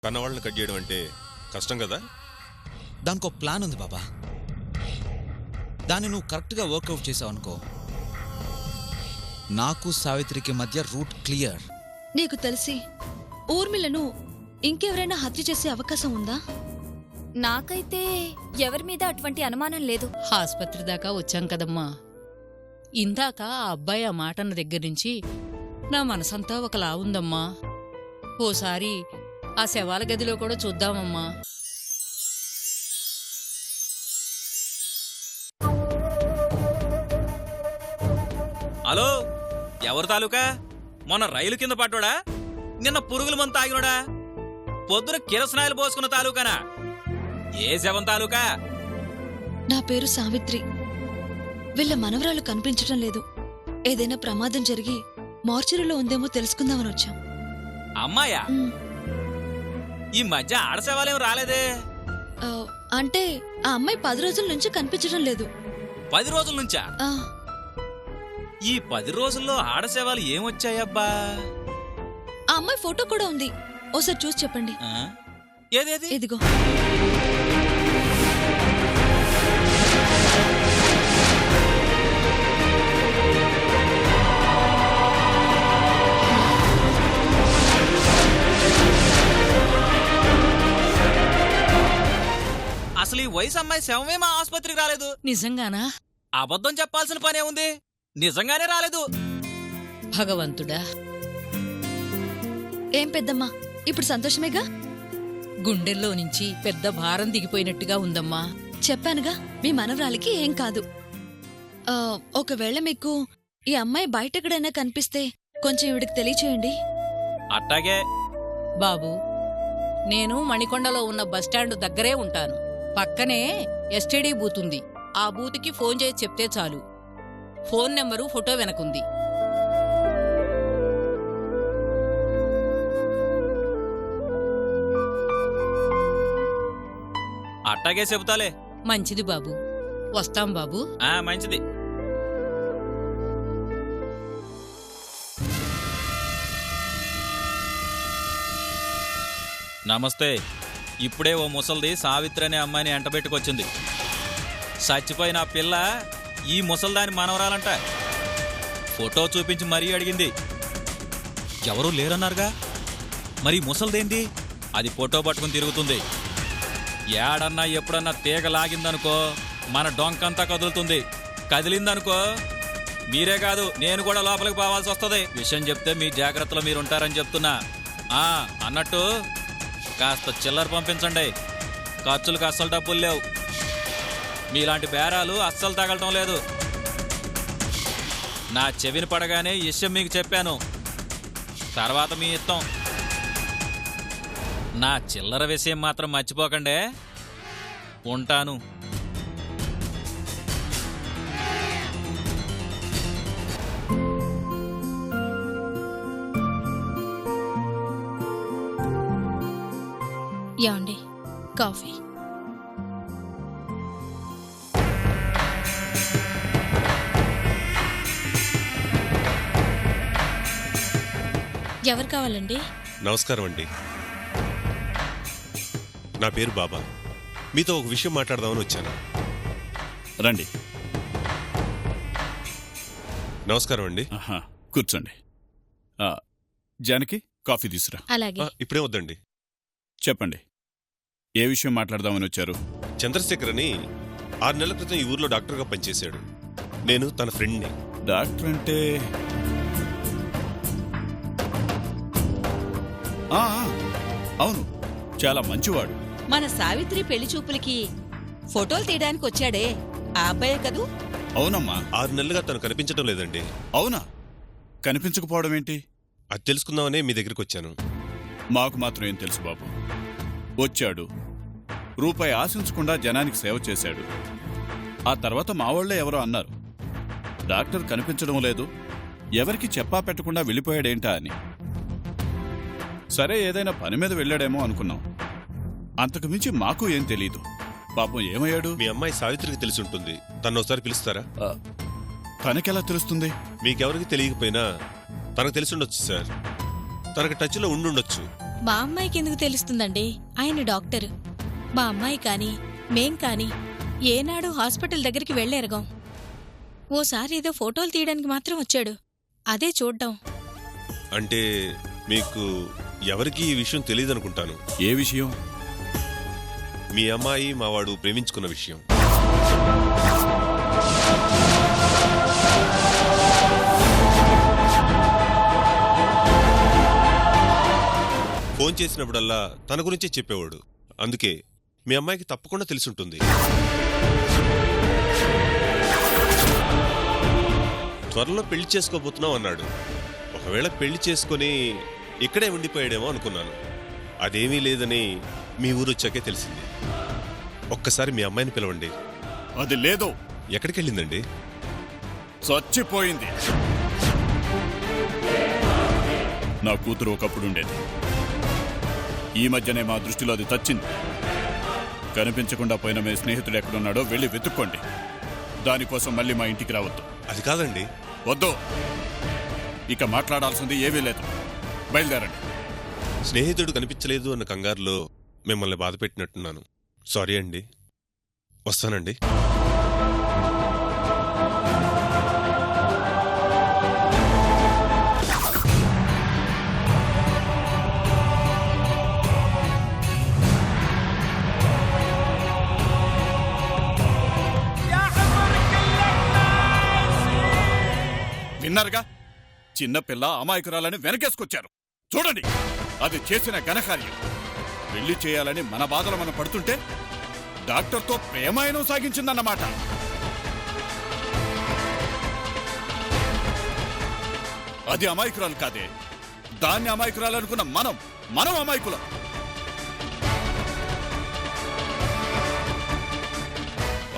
కన్నవాళ్ళని cut చేయడం అంటే కష్టం కదా. దానికో ప్లాన్ ఉంది బాబా. దాన్ని నువ్వు కరెక్ట్గా వర్కౌట్ చేసావు అనుకో, నాకు సావిత్రికి మధ్య రూట్ క్లియర్. నీకు తెలిసి ఊర్మిళను ఇంకెవరైనా హత్య చేసే అవకాశం ఉందా? నాకైతే ఎవరి మీద అటువంటి అనుమానం లేదు. ఆస్పత్రి దాకా వచ్చాం కదమ్మా. ఇందాక ఆ అబ్బాయి ఆ మాటన్న దగ్గర నుంచి నా మనసంతా ఒకలా ఉందమ్మా. ఓసారి ఆ శవాల గదిలో కూడా చూద్దామమ్మా. హలో, ఎవరు తాలూకా? మొన్న రైలు కింద పడ్డా? నిన్న పురుగుల మందు తాగినోడా? పొద్దున కిరసనాయలు పోసుకున్న తాలూకానా? ఏ శవం తాలూకా? నా పేరు సావిత్రి. వీళ్ళ మనవరాలు కనిపించటం లేదు. ఏదైనా ప్రమాదం జరిగి మార్చురీలో ఉందేమో తెలుసుకుందామని వచ్చాం. అమ్మాయా? ఈ మధ్య ఆడశవాలేం రాలేదే. అంటే ఆ అమ్మాయి 10 రోజుల నుంచి కనిపించడం లేదు. 10 రోజుల నుంచా? ఈ 10 రోజుల్లో ఆడశవాలు ఏమొచ్చాయబ్బా? ఆ అమ్మాయి ఫోటో కూడా ఉంది, ఓసారి చూసి చెప్పండి. ఏదేది? ఇదిగో. అసలు ఈ వయసు అమ్మాయి శవమే మా ఆసుపత్రికి రాలేదు. నిజంగానా? అబద్ధం చెప్పాల్సిన పనే ఉంది. నిజంగానే రాలేదు. భగవంతుడా. ఏం పెద్దమ్మా, ఇప్పుడు సంతోషమేగా? గుండెల్లో నుంచి పెద్ద భారం దిగిపోయినట్టుగా ఉందమ్మా. చెప్పానుగా, మీ మనవరాలికి ఏం కాదు. ఒకవేళ మీకు ఈ అమ్మాయి బయటెక్కడైనా కనిపిస్తే కొంచెం ఇవిడికి తెలియచేయండి. అట్టాగే బాబు, నేను మణికొండలో ఉన్న బస్టాండ్ దగ్గరే ఉంటాను. పక్కనే ఎస్టీడీ బూత్ ఉంది. ఆ బూత్కి ఫోన్ చేసి చెప్తే చాలు. ఫోన్ నెంబరు ఫోటో వెనకుంది. అట్టాగే చెబుతాలే. మంచిది బాబు. వస్తాం బాబు. మంచిది. నమస్తే. ఇప్పుడే ఓ ముసల్ది సావిత్రి అనే అమ్మాయిని ఎంటబెట్టుకొచ్చింది. చచ్చిపోయిన ఆ పిల్ల ఈ ముసల్దాని మనవరాలంట. ఫోటో చూపించి మరీ అడిగింది. ఎవరూ లేరన్నారుగా, మరి ముసల్దేంది? అది ఫోటో పట్టుకుని తిరుగుతుంది. ఏడన్నా ఎప్పుడన్నా తీగ లాగిందనుకో మన డొంకంతా కదులుతుంది. కదిలిందనుకో మీరే కాదు నేను కూడా లోపలికి పోవాల్సి వస్తుంది. విషయం చెప్తే మీ జాగ్రత్తలో మీరుంటారని చెప్తున్నా. అన్నట్టు కాస్త చిల్లర పంపించండి. ఖర్చులకు అస్సలు డబ్బులు లేవు. మీలాంటి బేరాలు అస్సలు తగలటం లేదు. నా చెవిని పడగానే విషయం మీకు చెప్పాను. తర్వాత మీ ఇష్టం. నా చిల్లర విషయం మాత్రం మర్చిపోకండి. ఉంటాను. యాండి కాఫీ. ఎవరు కావాలండి? నమస్కారం అండి, నా పేరు బాబా. మీతో ఒక విషయం మాట్లాడదామని వచ్చాను. రండి. నమస్కారం అండి. కూర్చోండి. జానకి, కాఫీ తీసురా. అలాగే. ఇప్పుడే వద్దండి. చెప్పండి, ఏ విషయం మాట్లాడదామని వచ్చారు? చంద్రశేఖర్ అని 6 నెలల క్రితం ఈ ఊర్లో డాక్టర్గా పనిచేశాడు. నేను తన ఫ్రెండ్ని. డాక్టర్ అంటే అవును, చాలా మంచివాడు. మన సావిత్రి పెళ్లి చూపులకి ఫోటోలు తీయడానికి వచ్చాడే ఆ అబ్బాయే కదూ? అవునమ్మా. 6 నెలలుగా తను కనిపించడం లేదండి. అవునా? కనిపించకపోవడం ఏంటి? అది తెలుసుకుందామనే మీ దగ్గరికి వచ్చాను. మాకు మాత్రం ఏం తెలుసు బాబు. వచ్చాడు, రూపాయి ఆశించకుండా జనానికి సేవ చేశాడు. ఆ తర్వాత మా వాళ్లే ఎవరో అన్నారు, డాక్టర్ కనిపించడం లేదు, ఎవరికి చెప్పా పెట్టకుండా వెళ్ళిపోయాడేంటా అని. సరే, ఏదైనా పని మీద వెళ్ళాడేమో అనుకున్నాం. అంతకుమించి మాకు ఏం తెలీదు. పాపం ఏమయ్యాడు? మీ అమ్మాయి సావిత్రికి తెలిసి ఉంటుంది. తను ఒకసారి పిలుస్తారా? తనకెలా తెలుస్తుంది? మీకెవరికి తెలియకపోయినా తనకు తెలిసి ఉండొచ్చు సార్. తనకు టచ్లో ఉండుండొచ్చు. మా అమ్మాయికి ఎందుకు తెలుస్తుందండి? ఆయన డాక్టర్. మా అమ్మాయి కాని మేం కాని ఏనాడు హాస్పిటల్ దగ్గరికి వెళ్ళేరగాం. ఓసారి ఏదో ఫోటోలు తీయడానికి మాత్రం వచ్చాడు. అదే చూడ్డాం. అంటే మీకు ఎవరికి ఈ విషయం తెలియదనుకుంటాను. ఏ విషయం? మీ అమ్మాయి మావాడు ప్రేమించుకున్న విషయం. ఫోన్ చేసినప్పుడల్లా తన గురించే చెప్పేవాడు. అందుకే మీ అమ్మాయికి తప్పకుండా తెలిసుంటుంది. త్వరలో పెళ్లి చేసుకోబోతున్నాం అన్నాడు. ఒకవేళ పెళ్లి చేసుకుని ఇక్కడే ఉండిపోయాడేమో అనుకున్నాను. అదేమీ లేదని మీ ఊరు వచ్చాకే తెలిసింది. ఒక్కసారి మీ అమ్మాయిని పిలవండి. అది లేదు. ఎక్కడికి వెళ్ళిందండి? చచ్చిపోయింది. నా కూతురు ఒకప్పుడు ఉండేది. ఈ మధ్యనే మా దృష్టిలో అది చచ్చింది. కనిపించకుండా పోయిన మీ స్నేహితుడు ఎక్కడున్నాడో వెళ్ళి వెతుక్కోండి. దానికోసం మళ్ళీ మా ఇంటికి రావద్దు. అది కాదండి. వద్దు. ఇక మాట్లాడాల్సింది ఏమీ లేదు. బయలుదేరండి. స్నేహితుడు కనిపించలేదు అన్న కంగారులో మిమ్మల్ని బాధ పెట్టినట్టున్నాను. సారీ అండి. వస్తానండి. విన్నారుగా, చిన్నపిల్ల అమాయకురాలని వెనకేసుకొచ్చారు. చూడండి, అది చేసిన ఘనకార్యం. పెళ్లి చేయాలని మన బాధలు మనం పడుతుంటే డాక్టర్తో ప్రేమాయణం సాగించిందన్నమాట. అది అమాయకురాలు కాదే. దాన్ని అమాయకురాలనుకున్న మనం అమాయకులం.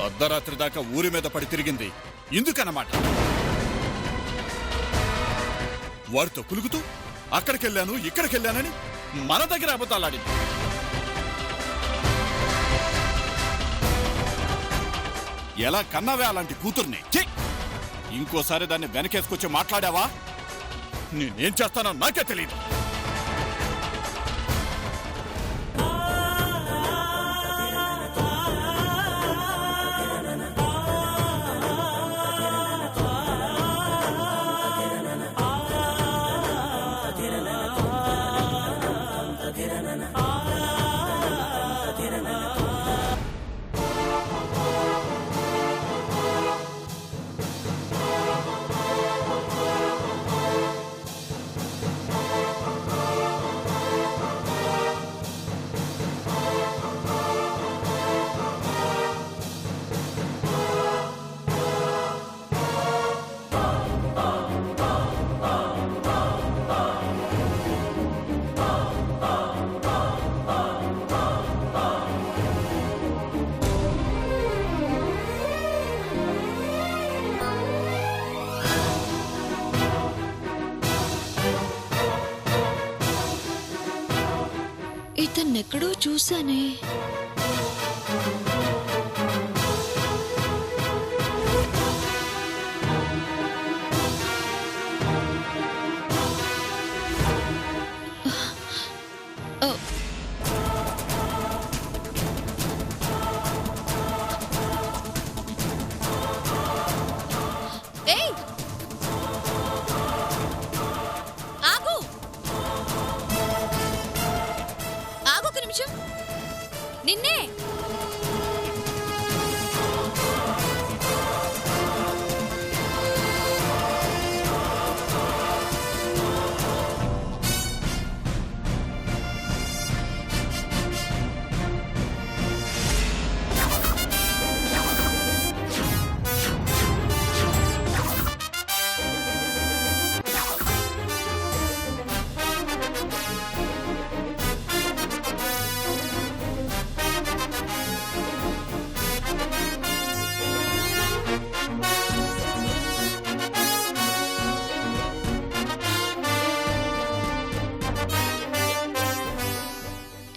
అర్ధరాత్రి దాకా ఊరి మీద పడి తిరిగింది ఇందుకన్నమాట. వారితో కులుగుతూ అక్కడికెళ్ళాను ఇక్కడికెళ్ళానని మన దగ్గర అబద్ధాలాడింది. ఎలా కన్నావే అలాంటి కూతుర్ని? ఇంకోసారి దాన్ని వెనకేసుకొచ్చి మాట్లాడావా నేనేం చేస్తానో నాకే తెలియదు. ఇతన్నెక్కడో చూశానే. ఏయ్, ఆగు ఆగు ఒక నిమిషం. నిన్నే.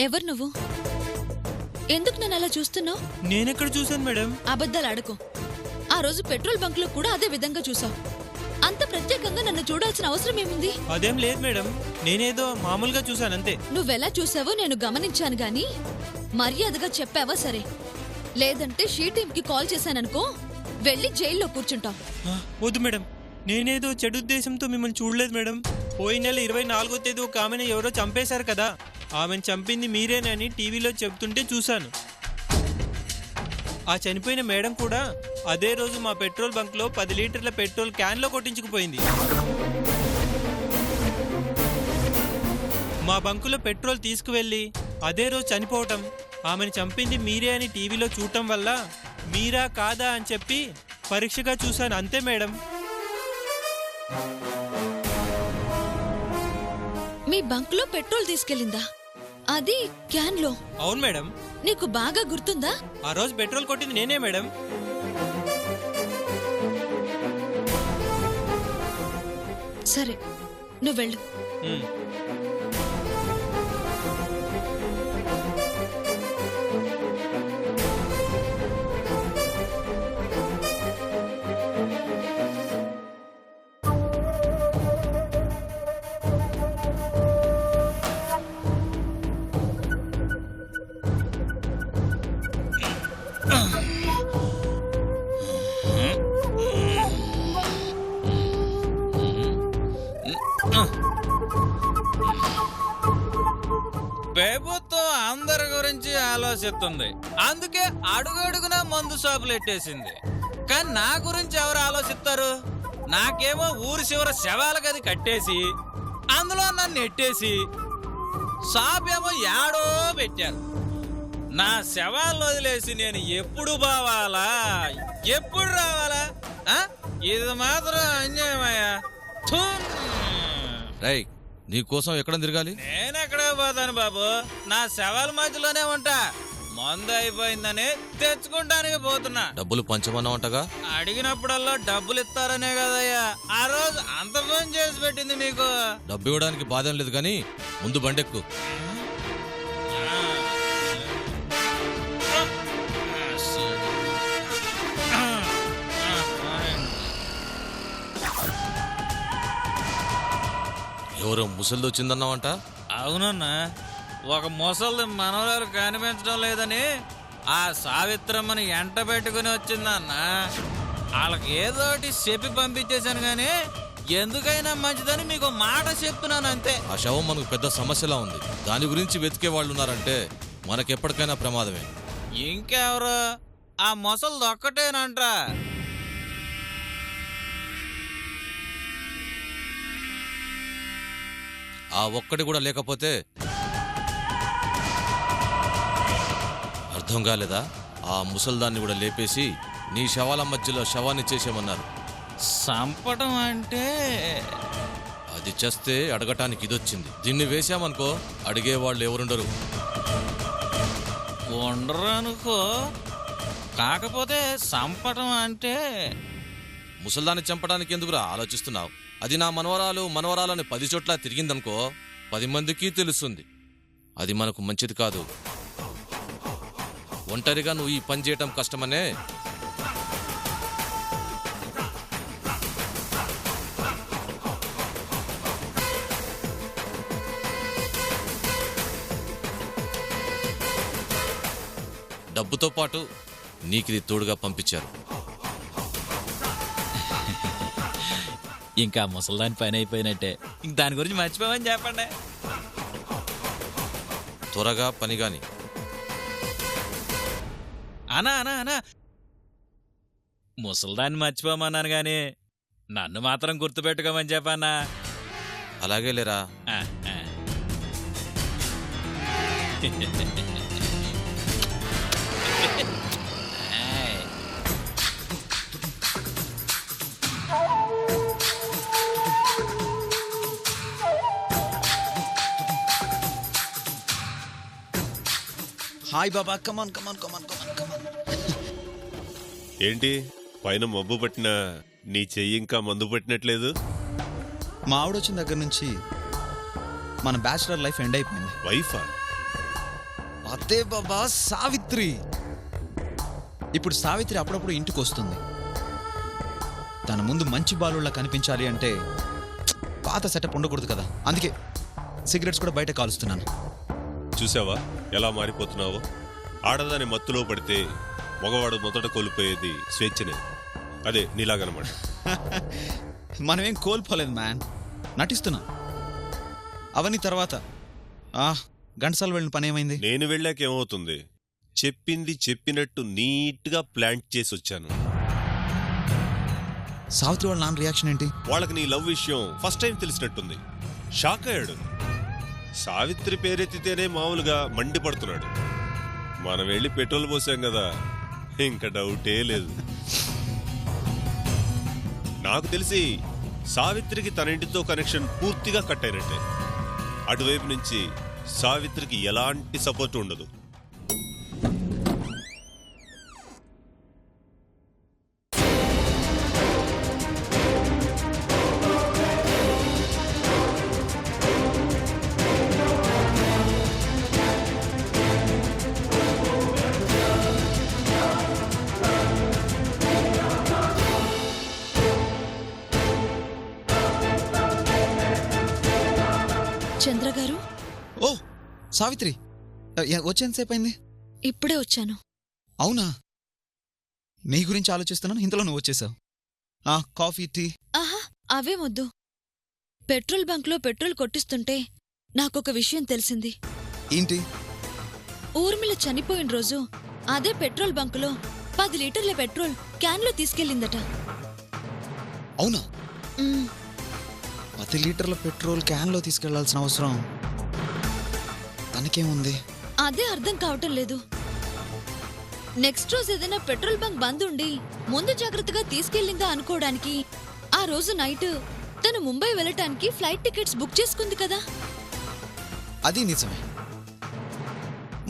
ఎవరు నువ్వు? ఎందుకు నన్ను అలా చూస్తున్నావు? నేనెక్కడ చూశాను మేడం? అబద్ధాలు ఆడకు. ఆ రోజు పెట్రోల్ బంక్ లో కూడా అదే విధంగా చూసావు. అంత ప్రత్యేకంగా నన్ను చూడాల్సిన అవసరం ఏముంది? అదేం లేదు మేడం, నేనేదో మామూలుగా చూశాను అంతే. నువ్వెలా చూసావో నేను గమనించాను గాని మర్యాదగా చెప్పావా సరే, లేదంటే షీ టీంకి కాల్ చేశాననుకో వెళ్ళి జైల్లో కూర్చుంటావు. వద్దు మేడం, నేనేదో చెడు ఉద్దేశంతో మిమ్మల్ని చూడలేదు మేడం. పోయిన నెల 24వ తేదీ ఒక ఆమెను ఎవరో చంపేశారు కదా, ఆమెను చంపింది మీరేనని టీవీలో చెప్తుంటే చూశాను. ఆ చనిపోయిన మేడం కూడా అదే రోజు మా పెట్రోల్ బంక్లో 10 లీటర్ల పెట్రోల్ క్యాన్లో కొట్టించుకుపోయింది. మా బంకులో పెట్రోల్ తీసుకువెళ్ళి అదే రోజు చనిపోవటం, ఆమెను చంపింది మీరే అని టీవీలో చూడటం వల్ల మీరా కాదా అని చెప్పి పరీక్షగా చూశాను అంతే మేడం. మీ బంక్ లో పెట్రోల్ తీసుకెళ్ళిందా? అది క్యాన్ లో? అవును మేడం. నీకు బాగా గుర్తుందా? ఆ రోజు పెట్రోల్ కొట్టింది నేనే మేడం. సరే నువ్వు వెళ్ళు. ప్రభుత్వం అందరి గురించి ఆలోచిస్తుంది, అందుకే అడుగడుగునా మందు షాపులు ఎట్టేసింది. కానీ నా గురించి ఎవరు ఆలోచిస్తారు? నాకేమో ఊరి చివర శవాల గది కట్టేసి అందులో నన్ను ఎట్టేసి షాప్ ఏమో యాడో పెట్టారు. నా శవాలను వదిలేసి నేను ఎప్పుడు పోవాలా, ఎప్పుడు రావాలా? ఇది మాత్రం అన్యాయమయ్యా. రై, నీకోసం ఎక్కడ తిరగాలి? నేనెక్కడే పోతాను బాబు, నా శవాల మధ్యలోనే ఉంటా. మందు అయిపోయిందని తెచ్చుకుంటానికి పోతున్నా. డబ్బులు పంచమన్నా ఉంటగా? అడిగినప్పుడల్లా డబ్బులు ఇస్తారనే కదయ్యా ఆ రోజు అంత ఫోన్ చేసి పెట్టింది మీకు. డబ్బు ఇవ్వడానికి బాధ లేదు కానీ ముందు బండెక్కు. ఎవరో ముసలిది వచ్చిందన్నావంట? అవునన్నా, ఒక ముసలిది మనవరాలు కనిపించడం లేదని ఆ సావిత్రమ్మని ఎంట పెట్టుకుని వచ్చిందన్నా. వాళ్ళకి ఏదోటి చెప్పి పంపించేశాను గానీ ఎందుకైనా మంచిదని మీకు మాట చెప్తున్నాను అంతే. ఆ శవం మనకు పెద్ద సమస్యలా ఉంది, దాని గురించి వెతికే వాళ్ళు ఉన్నారంటే మనకెప్పటికైనా ప్రమాదమే. ఇంకెవరు? ఆ ముసలిది ఒక్కటేనంట్రా. ఆ ఒక్కటి కూడా లేకపోతే అర్థం కాలేదా? ఆ ముసల్దాన్ని కూడా లేపేసి నీ శవాల మధ్యలో శవాన్ని చేసేమన్నారు. సంపటం అంటే అది చేస్తే అడగటానికి ఇదొచ్చింది. దీన్ని వేశామనుకో అడిగేవాళ్ళు ఎవరుండరు. ఉండరు అనుకో, కాకపోతే సంపటం అంటే ముసల్దాన్ని చంపడానికి ఎందుకురా ఆలోచిస్తున్నావు? అది నా మనవరాలని 10 చోట్ల తిరిగిందనుకో 10 మందికి తెలుస్తుంది. అది మనకు మంచిది కాదు. ఒంటరిగా నువ్వు ఈ పని చేయటం కష్టమనే డబ్బుతో పాటు నీకిది తోడుగా పంపించారు. ఇంకా ముసలిదాని పని అయిపోయినట్టే. ఇంక దాని గురించి మర్చిపోమని చెప్పండి. త్వరగా పని గాని. అనా ముసలిదాన్ని మర్చిపోమన్నాను గాని నన్ను మాత్రం గుర్తుపెట్టుకోమని చెప్పన్నా. అలాగే లేరా. హాయ్ బాబా, కమాన్ కమాన్ కమాన్ కమాన్ కమాన్. ఏంటి పైన మబ్బు పట్టిన నీ చెయ్యి ఇంకా మందు పట్టినట్లేదు? మా ఆవిడ వచ్చిన దగ్గర నుంచి మన బ్యాచిలర్ లైఫ్ ఎండ్ అయిపోయింది. వైఫా? అదే బాబా, సావిత్రి. ఇప్పుడు సావిత్రి అప్పుడప్పుడు ఇంటికి వస్తుంది. తన ముందు మంచి బాలుళ్ళ కనిపించాలి అంటే పాత సెటప్ ఉండకూడదు కదా. అందుకే సిగరెట్స్ కూడా బయట కాలుస్తున్నాను. చూసావా ఎలా మారిపోతున్నావో? ఆడదాని మత్తులో పడితే మగవాడు మొదట కోల్పోయేది స్వేచ్ఛనే. అదే నీలాగనమాట. మనమేం కోల్పోలేదు మ్యాన్, నటిస్తున్నా. అవన్నీ తర్వాత. ఘంటసాల వెళ్ళిన పని ఏమైంది? నేను వెళ్ళాక ఏమవుతుంది? చెప్పింది చెప్పినట్టు నీట్గా ప్లాంట్ చేసి వచ్చాను. సావిత్రి వాళ్ళ నాన్న రియాక్షన్ ఏంటి? వాళ్ళకి నీ లవ్ విషయం ఫస్ట్ టైం తెలిసినట్టుంది. షాక్ అయ్యాడు. సావిత్రి పేరెత్తితేనే మామూలుగా మండిపడుతున్నాడు. మనం వెళ్ళి పెట్రోల్ పోసాం కదా, ఇంకా డౌటే లేదు. నాకు తెలిసి సావిత్రికి తన ఇంటితో కనెక్షన్ పూర్తిగా కట్ అయినట్టే. అటువైపు నుంచి సావిత్రికి ఎలాంటి సపోర్ట్ ఉండదు. చంద్ర గారు. ఓ సావిత్రి, వచ్చేంతసేపు అయింది? ఇప్పుడే వచ్చాను. అవునా? నీ గురించి ఆలోచిస్తున్నాను, ఇంతలో నువ్వు వచ్చేసావు. Coffee, tea? ఆహా, అవేమొద్దు. పెట్రోల్ బంక్లో పెట్రోల్ కొట్టిస్తుంటే నాకొక విషయం తెలిసింది. ఏంటి? ఊర్మిళ చనిపోయిన రోజు అదే పెట్రోల్ బంకులో 10 లీటర్ల పెట్రోల్ క్యాన్లో తీసుకెళ్ళిందట. అవునా? 10 లీటర్ల పెట్రోల్ క్యాన్లో తీసుకెళ్లాల్సిన అవసరం తనకేముంది? అదే అర్థం కావటం లేదు. నెక్స్ట్ రోజు ఏదైనా పెట్రోల్ బంక్ బంద్ ఉండి ముందు జాగ్రత్తగా తీసుకెళ్లిందా అనుకోవడానికి ఆ రోజు నైట్ తను ముంబై వెళ్ళటానికి ఫ్లైట్ టికెట్స్ బుక్ చేసుకుంది కదా. అది నిజమే.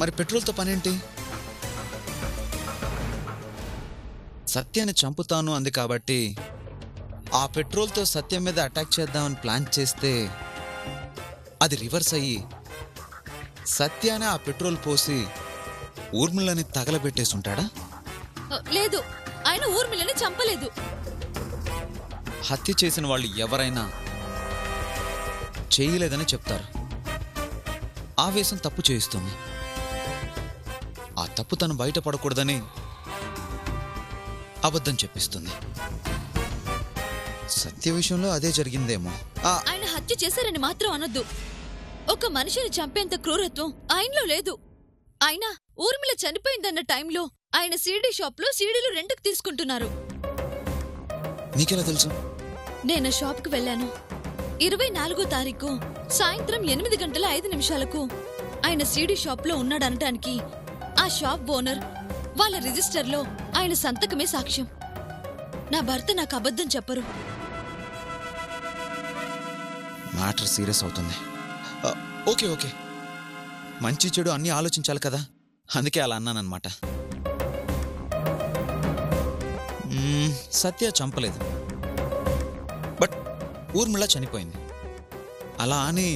మరి పెట్రోల్తో పనేంటి? సత్యాన్ని చంపుతాను అంది కాబట్టి ఆ పెట్రోల్తో సత్యం మీద అటాక్ చేద్దామని ప్లాన్ చేస్తే అది రివర్స్ అయ్యి సత్యానే ఆ పెట్రోల్ పోసి ఊర్మిళని తగలబెట్టేసుంటాడా? లేదు, ఆయన ఊర్మిళని చంపలేదు. హత్య చేసిన వాళ్ళు ఎవరైనా చేయలేదని చెప్తారు. ఆవేశం తప్పు చేయిస్తుంది. ఆ తప్పు తను బయటపడకూడదని అబద్ధం చెప్పిస్తుంది. సత్య విషయంలో అదే జరిగిందేమో. ఆయన హత్య చేశారని మాత్రం అనొద్దు. ఒక మనిషిని చంపేంత క్రూరత్వం ఆయనలో లేదు. అయినా ఊర్మిళ చనిపోయిందన్న టైంలో ఆయన సీడీ షాప్లో సీడీలు రెంట్కి తీసుకుంటున్నారు. నీకెలా తెలుసు? నేను షాప్కి వెళ్ళాను. 24వ తారీఖు సాయంత్రం 8:05 ఆయన సీడీ షాప్లో ఉన్నాడనటానికి ఆ షాప్ ఓనర్ వాళ్ళ రిజిస్టర్లో ఆయన సంతకమే సాక్ష్యం. నా భర్త నాకు అబద్ధం చెప్పరు. మ్యాటర్ సీరియస్ అవుతుంది. ఓకే ఓకే, మంచి చెడు అన్నీ ఆలోచించాలి కదా, అందుకే అలా అన్నానన్నమాట. సత్య చంపలేదు, బట్ ఊర్మిళ చనిపోయింది. అలా అని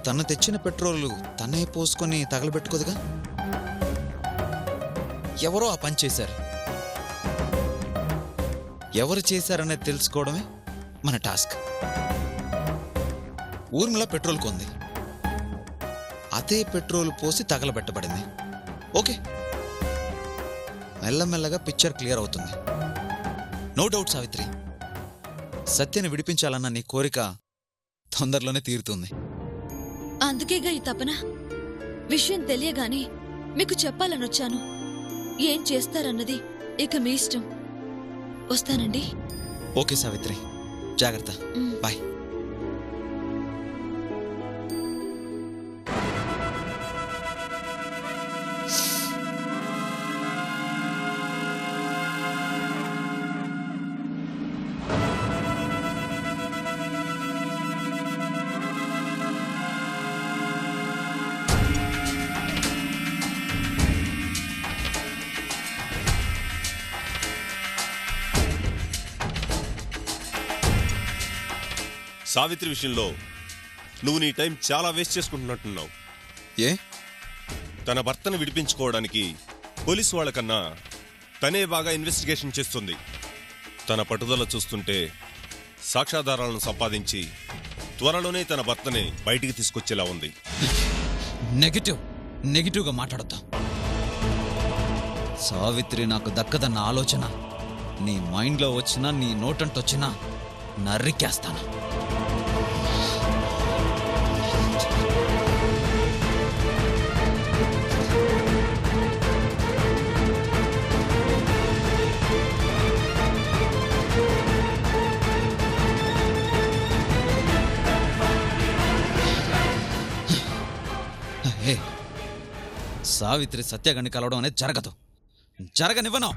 తను తెచ్చిన పెట్రోల్ తనే పోసుకొని తగలబెట్టుకోదుగా. ఎవరో ఆ పని చేశారు. ఎవరు చేశారనేది తెలుసుకోవడమే మన టాస్క్. ఊర్మిళ పెట్రోల్ కొంది, అదే పెట్రోల్ పోసి తగలబెట్టబడింది. ఓకే, మెల్లమెల్లగా పిక్చర్ క్లియర్ అవుతుంది. నో డౌట్ సావిత్రి, సత్యని విడిపించాలన్న నీ కోరిక తొందరలోనే తీరుతుంది. అందుకేగా ఈ తపన. విషయం తెలియగానే మీకు చెప్పాలనొచ్చాను. ఏం చేస్తారన్నది ఇక మీ ఇష్టం. వస్తానండి. ఓకే సావిత్రి, జాగ్రత్త. బాయ్. సావిత్రి విషయంలో నువ్వు నీ టైం చాలా వేస్ట్ చేసుకుంటున్నట్టున్నావు. ఏ? తన భర్తను విడిపించుకోవడానికి పోలీసు వాళ్ళకన్నా తనే బాగా ఇన్వెస్టిగేషన్ చేస్తుంది. తన పట్టుదల చూస్తుంటే సాక్ష్యాధారాలను సంపాదించి త్వరలోనే తన భర్తని బయటికి తీసుకొచ్చేలా ఉంది. నెగిటివ్గా మాట్లాడద్దాం. సావిత్రి నాకు దక్కదన్న ఆలోచన నీ మైండ్లో వచ్చినా, నీ నోటంటొచ్చినా నర్రికేస్తాను. సావిత్రి సత్యగాన్ని కలవడం అనేది జరగనివ్వను.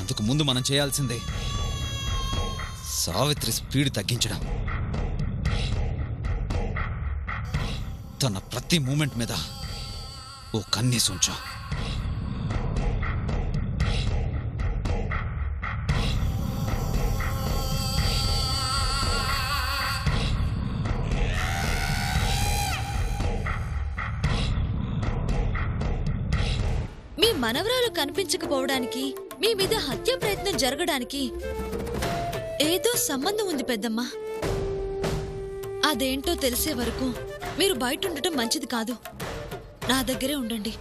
అందుకు ముందు మనం చేయాల్సిందే సావిత్రి స్పీడ్ తగ్గించడం. తన ప్రతి మూమెంట్ మీద ఓ కన్నేసి ఉంచు. మీ మనవరాలు కనిపించకపోవడానికి, మీ మీద హత్య ప్రయత్నం జరగడానికి ఏదో సంబంధం ఉంది పెద్దమ్మ. అదేంటో తెలిసే వరకు మీరు బయట ఉండటం మంచిది కాదు. నా దగ్గరే ఉండండి.